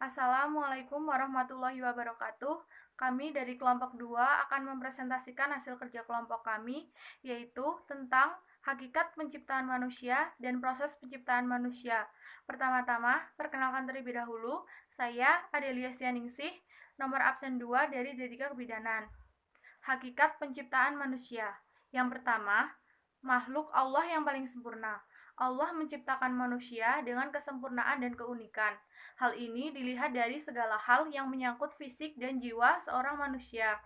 Assalamualaikum warahmatullahi wabarakatuh. Kami dari kelompok 2 akan mempresentasikan hasil kerja kelompok kami, yaitu tentang hakikat penciptaan manusia dan proses penciptaan manusia. Pertama-tama, perkenalkan terlebih dahulu, saya Adelia Stianingsih, nomor absen 2 dari D3 Kebidanan. Hakikat penciptaan manusia. Yang pertama, makhluk Allah yang paling sempurna. Allah menciptakan manusia dengan kesempurnaan dan keunikan. Hal ini dilihat dari segala hal yang menyangkut fisik dan jiwa seorang manusia.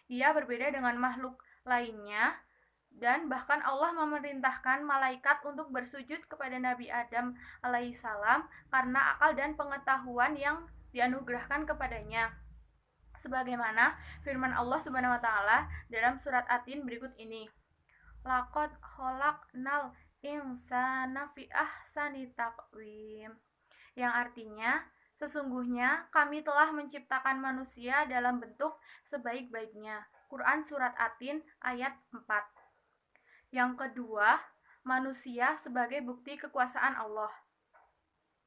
Ia berbeda dengan makhluk lainnya, dan bahkan Allah memerintahkan malaikat untuk bersujud kepada Nabi Adam alaihissalam karena akal dan pengetahuan yang dianugerahkan kepadanya. Sebagaimana firman Allah Subhanahu wa taala dalam surat At-Tin berikut ini. Laqad khalaqnal insana fi ahsani taqwim. Yang artinya, sesungguhnya kami telah menciptakan manusia dalam bentuk sebaik-baiknya. Quran surat At-Tin ayat 4. Yang kedua, manusia sebagai bukti kekuasaan Allah.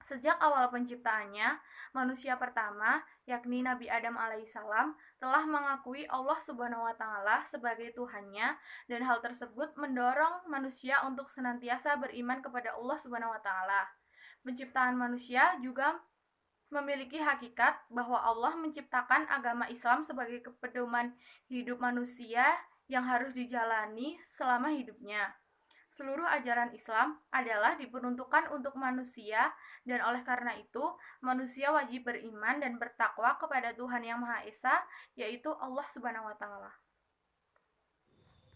Sejak awal penciptaannya, manusia pertama, yakni Nabi Adam alaihissalam, telah mengakui Allah Subhanahu wa taala sebagai Tuhannya, dan hal tersebut mendorong manusia untuk senantiasa beriman kepada Allah Subhanahu wa taala. Penciptaan manusia juga memiliki hakikat bahwa Allah menciptakan agama Islam sebagai pedoman hidup manusia yang harus dijalani selama hidupnya. Seluruh ajaran Islam adalah diperuntukkan untuk manusia, dan oleh karena itu, manusia wajib beriman dan bertakwa kepada Tuhan Yang Maha Esa, yaitu Allah Subhanahu wa taala.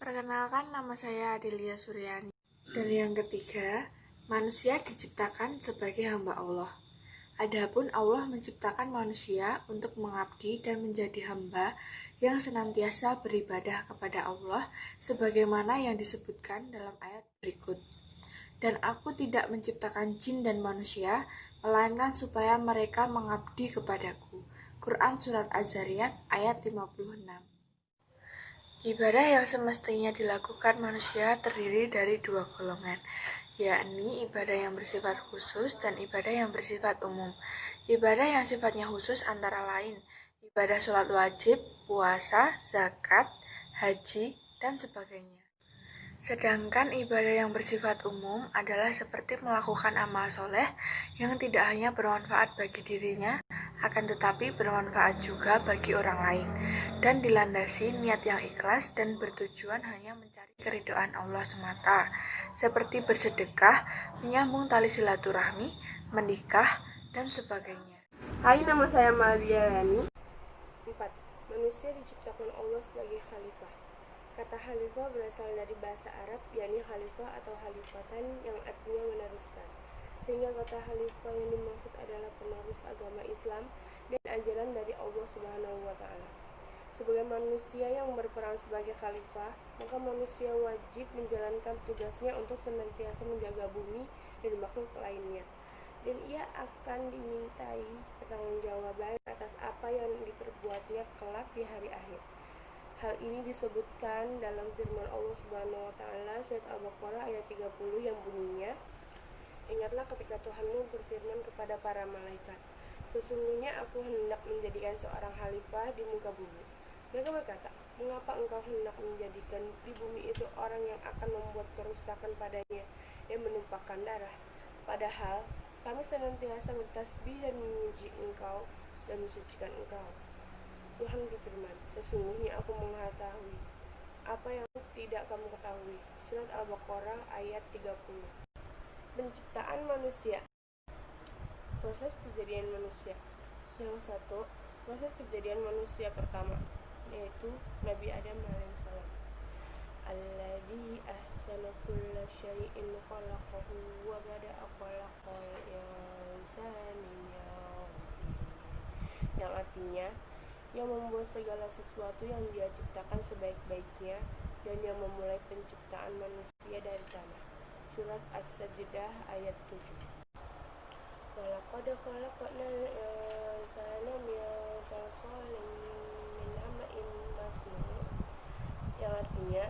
Perkenalkan, nama saya Adelia Suryani. Dan yang ketiga, manusia diciptakan sebagai hamba Allah. Adapun Allah menciptakan manusia untuk mengabdi dan menjadi hamba yang senantiasa beribadah kepada Allah sebagaimana yang disebutkan dalam ayat berikut. Dan aku tidak menciptakan jin dan manusia, melainkan supaya mereka mengabdi kepadaku. Quran Surat Az-Zariyat ayat 56. Ibadah yang semestinya dilakukan manusia terdiri dari dua golongan, yakni ibadah yang bersifat khusus dan ibadah yang bersifat umum. Ibadah yang sifatnya khusus antara lain ibadah sholat wajib, puasa, zakat, haji, dan sebagainya. Sedangkan ibadah yang bersifat umum adalah seperti melakukan amal soleh yang tidak hanya bermanfaat bagi dirinya, akan tetapi bermanfaat juga bagi orang lain, dan dilandasi niat yang ikhlas dan bertujuan hanya mencari keridhaan Allah semata, seperti bersedekah, menyambung tali silaturahmi, menikah, dan sebagainya. Hai, nama saya Malia Rani. 4. Manusia diciptakan Allah sebagai khalifah. Kata khalifah berasal dari bahasa Arab, yakni khalifah atau khalifatan yang artinya meneruskan. Sehingga kata khalifah yang dimaksud adalah penerus agama Islam dan ajaran dari Allah Subhanahu wa taala. Sebagai manusia yang berperan sebagai khalifah, maka manusia wajib menjalankan tugasnya untuk senantiasa menjaga bumi dan makhluk lainnya. Dan ia akan dimintai pertanggungjawaban atas apa yang diperbuatnya kelak di hari akhir. Hal ini disebutkan dalam firman Allah Subhanahu wa taala surat Al-Baqarah ayat 30 yang bunyinya, "Ingatlah ketika Tuhanmu berfirman kepada para malaikat, sesungguhnya aku hendak menjadikan seorang khalifah di muka bumi." Mereka berkata, "Mengapa engkau hendak menjadikan di bumi itu orang yang akan membuat kerusakan padanya dan menumpahkan darah? Padahal kami senantiasa bertasbih dan memuji engkau dan mensucikan engkau." Tuhan berfirman, "Sesungguhnya aku mengetahui apa yang tidak kamu ketahui." Surat Al-Baqarah ayat 30. Penciptaan manusia. Proses kejadian manusia. Yang satu, proses kejadian manusia pertama, yaitu Nabi Adam alaihissalam. Alladzi ahsana kulla syai'in khalaqahu wa bada'a khalaqal insana min yang artinya yang membuat segala sesuatu yang dia ciptakan sebaik-baiknya dan yang memulai penciptaan manusia dari tanah. Surat As-Sajdah ayat 7. Walaqad khalaqnal insana min salsalin min hama'in masnun yang artinya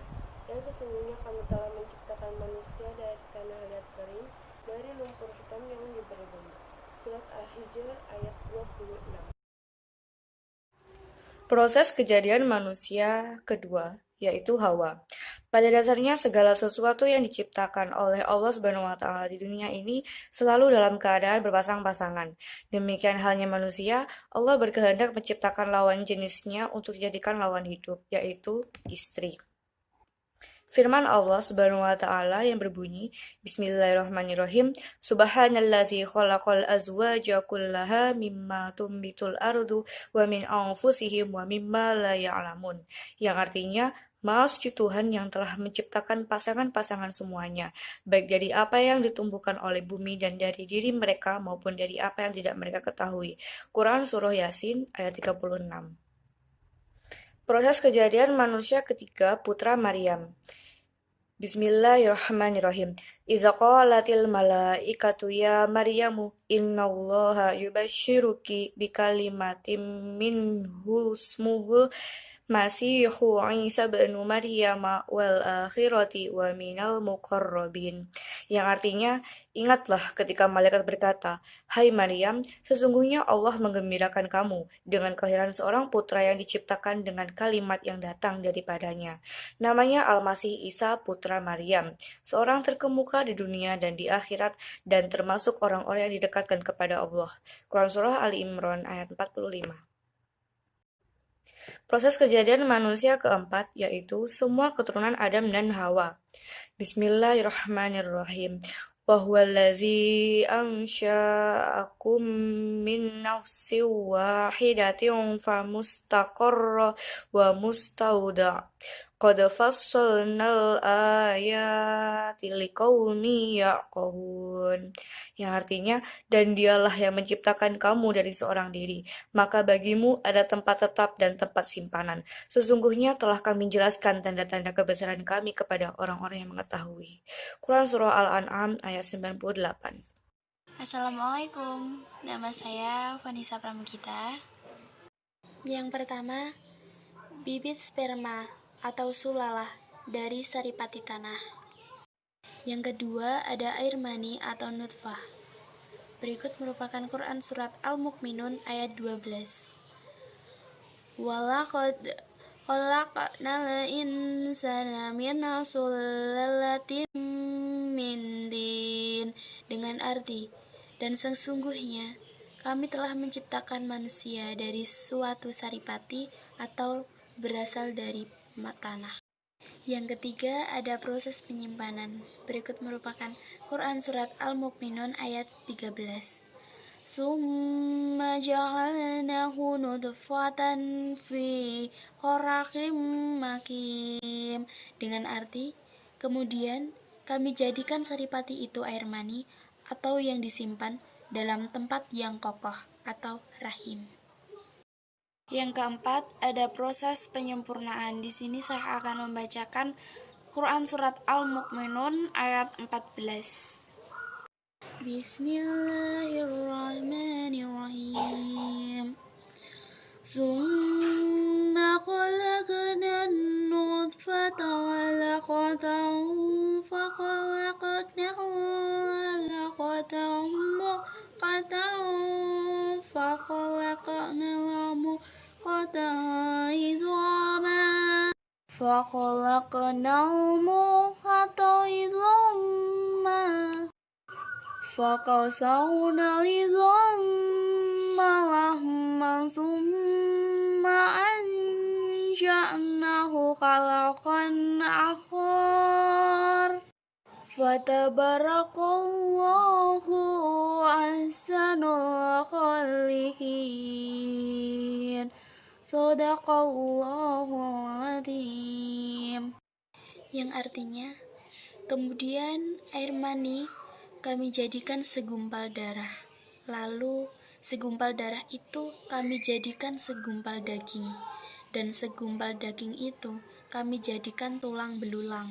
dan sesungguhnya kami telah menciptakan manusia dari tanah liat kering dari lumpur hitam yang diberi bentuk. Surat Al Al-Hijr ayat 26. Proses kejadian manusia kedua, yaitu Hawa. Pada dasarnya segala sesuatu yang diciptakan oleh Allah SWT di dunia ini selalu dalam keadaan berpasang-pasangan. Demikian halnya manusia, Allah berkehendak menciptakan lawan jenisnya untuk dijadikan lawan hidup, yaitu istri. Firman Allah Subhanahu wa taala yang berbunyi, Bismillahirrahmanirrahim, Subhanallazi khalaqal azwaja kullaha mimma tumbitul ardu wa min anfusihim wa mimma la ya'lamun. Yang artinya, Maha suci Tuhan yang telah menciptakan pasangan-pasangan semuanya, baik dari apa yang ditumbuhkan oleh bumi dan dari diri mereka maupun dari apa yang tidak mereka ketahui. Quran Surah Yasin ayat 36. Proses kejadian manusia ketiga, putra Maryam. Bismillahirrahmanirrahim. Iza qalatil malaikatu ya Maryamu innallaha yubashshiruki bikalimatin minhu ismuhu Masihu Isa bin Maryam wal akhirati wa minal muqarrabin. Yang artinya, ingatlah ketika malaikat berkata, Hai Maryam, sesungguhnya Allah menggembirakan kamu dengan kelahiran seorang putra yang diciptakan dengan kalimat yang datang daripadanya. Namanya Al-Masih Isa putra Maryam, seorang terkemuka di dunia dan di akhirat dan termasuk orang-orang yang didekatkan kepada Allah. Quran Surah Ali Imran ayat 45. Proses kejadian manusia keempat, yaitu semua keturunan Adam dan Hawa. Bismillahirrahmanirrahim. Wahuwallazi ansha'akum min nafsin wahidatin famustaqarra wa mustauda. Qad fassalnal ayati liqaumin yaqilun. Yang artinya, dan dialah yang menciptakan kamu dari seorang diri, maka bagimu ada tempat tetap dan tempat simpanan. Sesungguhnya telah kami jelaskan tanda-tanda kebesaran kami kepada orang-orang yang mengetahui. Quran Surah Al-An'am ayat 98. Assalamualaikum, nama saya Vanessa Pramugita. Yang pertama, bibit sperma atau sulalah dari saripati tanah. Yang kedua, ada air mani atau nutfah. Berikut merupakan Quran Surat Al-Mu'minun ayat 12. Walaqad khalaqnal insana min sulalatin min tin, dengan arti, dan sesungguhnya kami telah menciptakan manusia dari suatu saripati atau berasal dari tanah. Yang ketiga, ada proses penyimpanan. Berikut merupakan Quran Surat Al-Mu'minun ayat 13. Summa ja'alnahu nutfatan fi qaraqim makim, dengan arti, kemudian kami jadikan saripati itu air mani atau yang disimpan dalam tempat yang kokoh atau rahim. Yang keempat, ada proses penyempurnaan. Di sini saya akan membacakan Quran Surat Al-Mu'minun ayat 14. Bismillahirrahmanirrahim. Summa khalaqnan nutfata 'alaqatan fa khalaqnahu 'alaqatan muqatan fa khalaqnal muqatan idhama fa khalaqnal muqatan idhama فَقَسَوْنَا الْعِظَامَ لَحْمًا ثُمَّ أَنشَأْنَاهُ خَلْقًا آخَرَ فَتَبَارَكَ اللَّهُ أَحْسَنُ الْخَالِقِينَ. Shadaqallahul Adzim. Yang artinya, kemudian air mani kami jadikan segumpal darah. Lalu segumpal darah itu kami jadikan segumpal daging. Dan segumpal daging itu kami jadikan tulang belulang.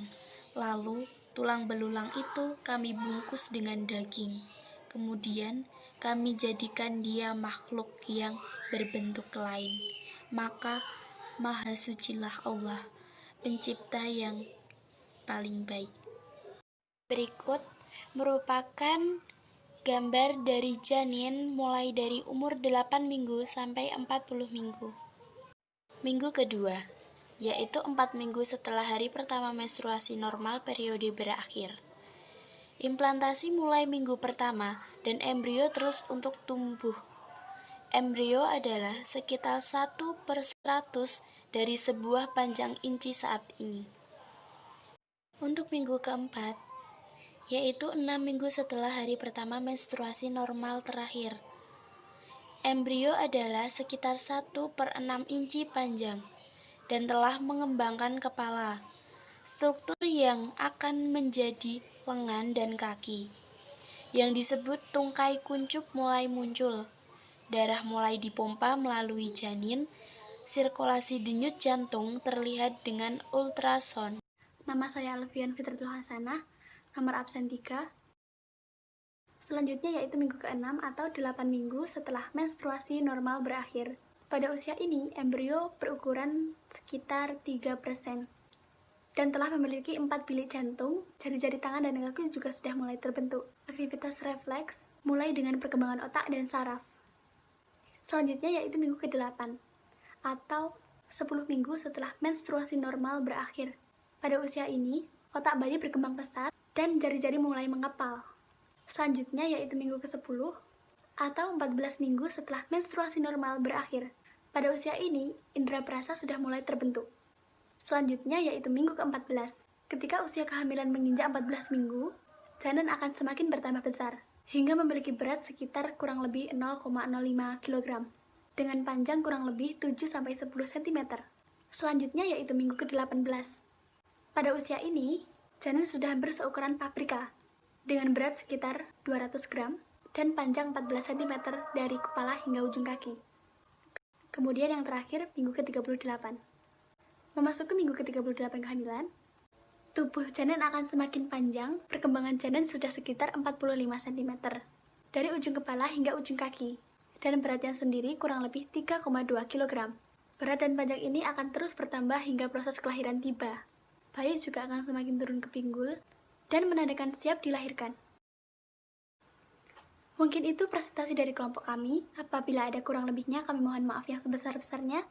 Lalu tulang belulang itu kami bungkus dengan daging. Kemudian kami jadikan dia makhluk yang berbentuk lain. Maka Maha Sucilah Allah, pencipta yang paling baik. Berikut merupakan gambar dari janin mulai dari umur 8 minggu sampai 40 minggu. Minggu kedua, yaitu 4 minggu setelah hari pertama menstruasi normal periode berakhir. Implantasi mulai minggu pertama dan embrio terus untuk tumbuh. Embrio adalah sekitar 1/100 dari sebuah panjang inci saat ini. Untuk minggu keempat, yaitu 6 minggu setelah hari pertama menstruasi normal terakhir. Embrio adalah sekitar 1/6 inci panjang dan telah mengembangkan kepala, struktur yang akan menjadi lengan dan kaki, yang disebut tungkai kuncup mulai muncul, darah mulai dipompa melalui janin, sirkulasi denyut jantung terlihat dengan ultrasound. Nama saya Alfian Fitratul Hasanah, nomor absen 3. Selanjutnya yaitu minggu ke-6 atau 8 minggu setelah menstruasi normal berakhir. Pada usia ini, embrio berukuran sekitar 3% dan telah memiliki 4 bilik jantung, jari-jari tangan dan kaki juga sudah mulai terbentuk. Aktivitas refleks mulai dengan perkembangan otak dan saraf. Selanjutnya yaitu minggu ke-8 atau 10 minggu setelah menstruasi normal berakhir. Pada usia ini, otak bayi berkembang pesat dan jari-jari mulai mengepal. Selanjutnya yaitu minggu ke-10 atau 14 minggu setelah menstruasi normal berakhir. Pada usia ini, indera perasa sudah mulai terbentuk. Selanjutnya yaitu minggu ke-14. Ketika usia kehamilan menginjak 14 minggu, janin akan semakin bertambah besar, hingga memiliki berat sekitar kurang lebih 0,05 kg, dengan panjang kurang lebih 7-10 cm. Selanjutnya yaitu minggu ke-18. Pada usia ini, janin sudah berseukuran paprika, dengan berat sekitar 200 gram dan panjang 14 cm dari kepala hingga ujung kaki. Kemudian yang terakhir, minggu ke-38. Memasuki minggu ke-38 kehamilan, tubuh janin akan semakin panjang, perkembangan janin sudah sekitar 45 cm, dari ujung kepala hingga ujung kaki, dan beratnya sendiri kurang lebih 3,2 kg. Berat dan panjang ini akan terus bertambah hingga proses kelahiran tiba. Bayi juga akan semakin turun ke pinggul, dan menandakan siap dilahirkan. Mungkin itu presentasi dari kelompok kami. Apabila ada kurang lebihnya, kami mohon maaf yang sebesar-besarnya.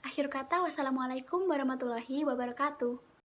Akhir kata, wassalamualaikum warahmatullahi wabarakatuh.